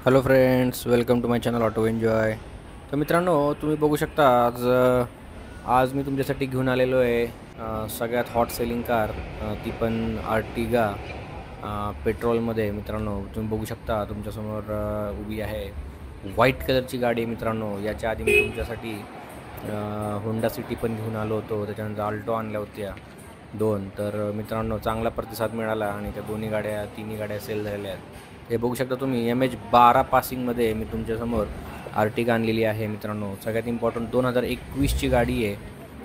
Hello friends, welcome to my channel auto enjoy. तर मित्रांनो, तुम्ही बघू शकता आज मी तुमच्यासाठी घेऊन आलेलो आहे सगळ्यात हॉट सेलिंग कार, ती पण आर्टिगा पेट्रोलमध्ये. मित्रांनो, तुम्ही बघू शकता तुमच्यासमोर उभी आहे. व्हाईट कलरची गाडी आहे मित्रांनो. याच्या आधी मी तुमच्यासाठी होंडा सिटी पण घेऊन आलो होतो, त्याच्यानंतर आल्टो आणल्या होत्या 2. तर मित्रांनो, चांगला प्रतिसाद मिळाला आणि त्या तिन्ही गाड्या सेल झालेल्या आहेत. हे बघू शकता तुम्ही, MH12 पासिंगमध्ये मी तुमच्यासमोर आर्टिगा आणलेली आहे मित्रांनो. सगळ्यात इम्पॉर्टंट 2021ची गाडी आहे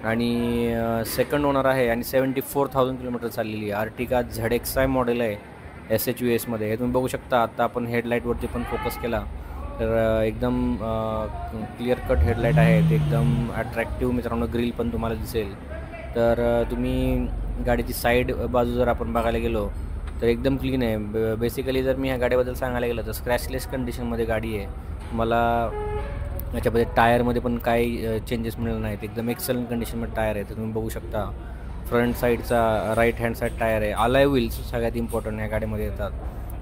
आणि सेकंड ओनर आहे आणि 74,000 किलोमीटर चाललेली आहे. आर्टिगा ZXi मॉडेल आहे, SHUSमध्ये. हे तुम्ही बघू शकता. आता आपण हेडलाईटवरती पण फोकस केला तर एकदम क्लिअर कट हेडलाईट आहेत, एकदम अट्रॅक्टिव्ह मित्रांनो. ग्रिल पण तुम्हाला दिसेल. तर तुम्ही गाडीची साईड बाजू जर आपण बघायला गेलो तर एकदम क्लीन आहे. बेसिकली जर मी ह्या गाडीबद्दल सांगायला गेलं तर स्क्रॅचलेस कंडिशनमध्ये गाडी आहे. मला याच्यामध्ये टायरमध्ये पण काही चेंजेस मिळाले नाहीत. एकदम एक्सलंट कंडिशनमध्ये टायर आहे. तर तुम्ही बघू शकता फ्रंट साईडचा राईट हँड साईड टायर आहे. अलॉय व्हील्स सगळ्यात इम्पॉर्टंट ह्या गाडीमध्ये येतात,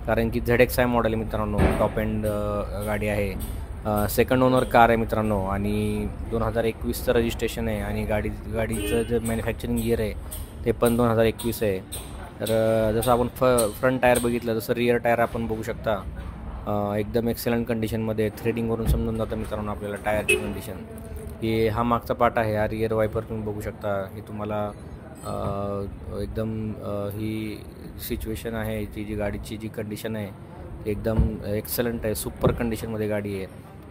कारण की ZXi मॉडेल आहे मित्रांनो. टॉप एंड गाडी आहे. सेकंड ओनर कार आहे मित्रांनो आणि 2021चं रजिस्ट्रेशन आहे आणि गाडीचं जे मॅन्युफॅक्चरिंग इयर आहे ते पण 2021 आहे. तर जसं आपण फ्रंट टायर बघितलं, तसं रिअर टायर आपण बघू शकता. एकदम एक्सलंट कंडिशनमध्ये. थ्रेडिंगवरून समजून जातं मित्रांनो आपल्याला टायरची कंडिशन. की हा मागचा पार्ट आहे. हा रिअर वायपर तुम्ही बघू शकता. हे तुम्हाला एकदम ही सिच्युएशन आहे, जी गाडीची जी कंडिशन आहे ती एकदम एक्सलंट आहे. सुपर कंडिशनमध्ये गाडी आहे.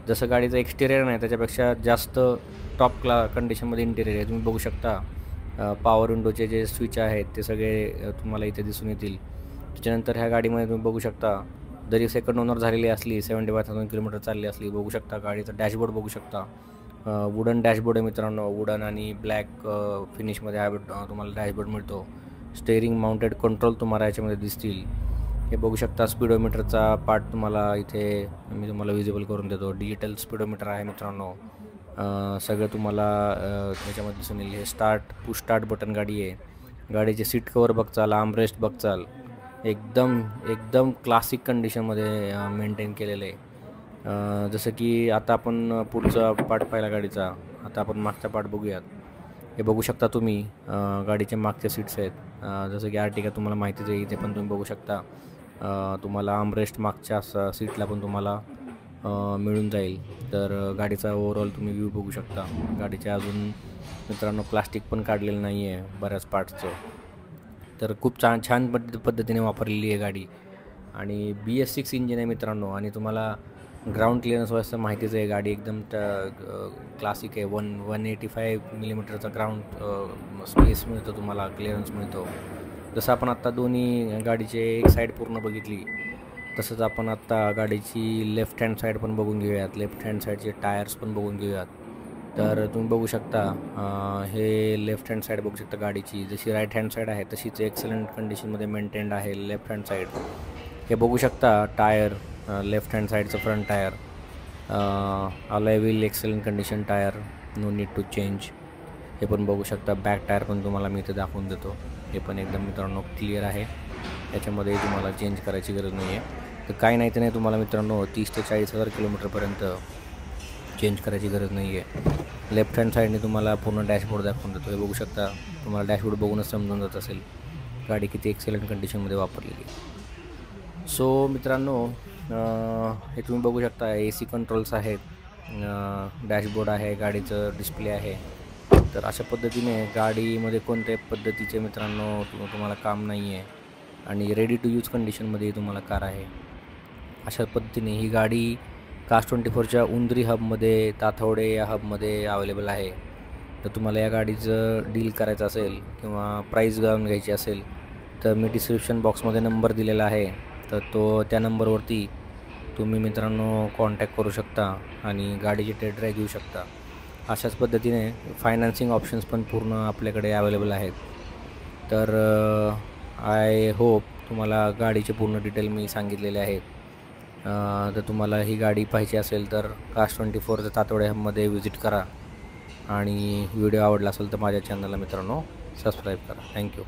जसं गाडीचं एक्सटेरियर नाही त्याच्यापेक्षा जास्त टॉप कंडिशनमध्ये इंटेरियर आहे. तुम्ही बघू शकता पॉवर विंडोचे जे स्विच आहेत ते सगळे तुम्हाला इथे दिसून येतील. त्याच्यानंतर ह्या गाडीमध्ये तुम्ही बघू शकता, जरी सेकंड ओनर झालेली असली, 75,000 किलोमीटर चालली असली, बघू शकता गाडीचा डॅशबोर्ड बघू शकता. वुडन डॅशबोर्ड आहे मित्रांनो. वुडन आणि ब्लॅक फिनिशमध्ये तुम्हाला डॅशबोर्ड मिळतो. स्टेअरिंग माउंटेड कंट्रोल तुम्हाला याच्यामध्ये दिसतील. हे बघू शकता. स्पीडोमीटरचा पार्ट तुम्हाला इथे मी तुम्हाला विजिबल करून देतो. डिजिटल स्पीडोमीटर आहे मित्रांनो. सगळं तुम्हाला त्याच्यामध्ये दिसून येईल. हे पुश स्टार्ट बटन गाडी आहे. गाडीचे सीट कवर बघचाल, आर्मरेस्ट बघचाल, एकदम एकदम क्लासिक कंडिशनमध्ये मेंटेन केलेलं आहे. जसं की आता आपण पुढचा पार्ट पाहिला गाडीचा, आता आपण मागचा पार्ट बघूयात. हे बघू शकता तुम्ही गाडीचे मागचे सीट्स आहेत. जसं की आर्टिगा तुम्हाला माहितीच आहे. इथे पण तुम्ही बघू शकता तुम्हाला आर्मरेस्ट मागच्या सीटला पण तुम्हाला मिळून जाईल. तर गाडीचा ओव्हरऑल तुम्ही व्ह्यू बघू शकता. गाडीच्या अजून मित्रांनो प्लास्टिक पण काढलेलं नाही आहे बऱ्याच पार्ट्सचं. तर खूप छान पद्धतीने वापरलेली आहे गाडी आणि BS6 इंजिन आहे मित्रांनो. आणि तुम्हाला ग्राउंड क्लिअरन्स वाजता माहितीच आहे. गाडी एकदम क्लासिक आहे. 185 मिलीमीटरचा ग्राउंड स्पेस मिळतो तुम्हाला, क्लिअरन्स मिळतो. जसं आपण आत्ता दोन्ही गाडीचे एक साईड पूर्ण बघितली, तसंच आपण आत्ता गाडीची लेफ्ट हँड साईड पण बघून घेऊयात. लेफ्ट हँड साईडचे टायर्स पण बघून घेऊयात. तर तुम्ही बघू शकता हे लेफ्ट हँड साईड बघू शकता गाडीची. जशी राईट हँड साईड आहे तशीच एक्सलंट कंडिशनमध्ये मेंटेन्ड आहे लेफ्ट हँड साईड. हे बघू शकता टायर, लेफ्ट हँड साईडचं front tyre, alloy wheel excellent condition tyre, no need to change. हे पण बघू शकता. बॅक टायर पण तुम्हाला मी इथे दाखवून देतो. हे पण एकदम मित्रांनो क्लिअर आहे. याच्यामध्ये तुम्हाला चेंज करायची गरज नाही आहे. तर काही नाही तर नाही, तुम्हाला मित्रांनो 30,000 ते 40,000 किलोमीटरपर्यंत चेंज करायची गरज नाही आहे. लेफ्ट हँड साईडने तुम्हाला पूर्ण डॅशबोर्ड दाखवून देतो. हे बघू शकता. तुम्हाला डॅशबोर्ड बघूनच समजून जात असेल गाडी किती एक्सलंट कंडिशनमध्ये वापरलेली आहे. सो मित्रांनो, हे तुम्ही बघू शकता. AC कंट्रोल्स आहेत, डॅशबोर्ड आहे, गाडीचं डिस्प्ले आहे. तर अशा पद्धतीने गाडीमध्ये कोणत्याही पद्धतीचे मित्रांनो तुम्हाला काम नाही आहे आणि रेडी टू यूज कंडिशनमध्ये तुम्हाला कार आहे. अशा पद्धतीने ही गाडी कास24च्या उंदरी हबमध्ये, ताथवडे या हबमध्ये अवेलेबल आहे. तर तुम्हाला या गाडीचं डील करायचं असेल किंवा प्राईस जाणून घ्यायची असेल तर मी डिस्क्रिप्शन बॉक्समध्ये नंबर दिलेला आहे. तर त्या नंबरवरती तुम्ही मित्रांनो कॉन्टॅक्ट करू शकता आणि गाडीची टेस्ट ड्राईव्ह घेऊ शकता. अशाच पद्धतीने फायनान्सिंग ऑप्शन्स पण पूर्ण आपल्याकडे अवेलेबल आहेत. तर आय होप तुम्हाला गाडीचे पूर्ण डिटेल मी सांगितलेले आहेत. तर तुम्हाला ही गाडी पाहिजे असेल तर कास24च्या तातोड्यामध्ये व्हिजिट करा आणि व्हिडिओ आवडला असेल तर माझ्या चॅनलला मित्रांनो सबस्क्राईब करा. थँक्यू.